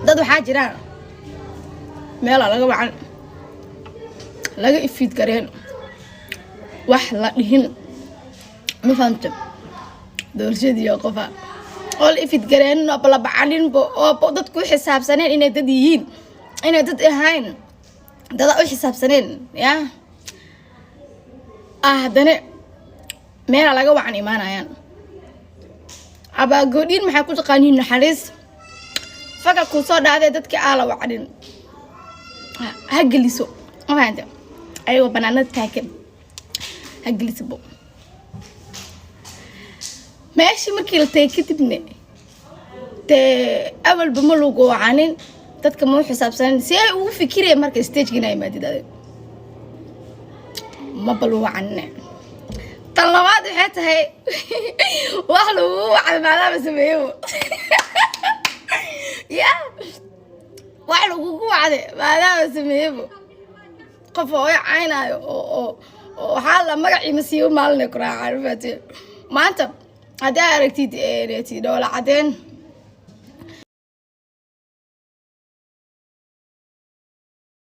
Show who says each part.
Speaker 1: dad waxaa jiraan meel laga wacan laga ifid gareen wax la dhihin ma fahamta doorshadii qofa oo la ifid gareen oo la bacanin oo dadku xisaabsaneen inay dad yihiin inay dad ahayn dad u xisaabsaneen ya dane meel laga wacan imaanayaan aba goodin maxay ku taqaaniin naxariis faka ku soo dhaaday dadkii la wacanin ha geliso maanta ayuu banaanada taagan ha geliso meeshii markii la tagay kadibna awalba ma lagu wacanin dadka ma xisaabsanin si ay ugu fikireen marka stage-gina ay maadidade ma bal wacanin talabaad waxay tahay wax lagu wacay maadaama sameeyo ya wax lagu wacay maadaama sameeyo qof oo caynayo oo waxa la magaciisa masiibo maalin ku raacay maanta hadaa aragtid dhoola cadeen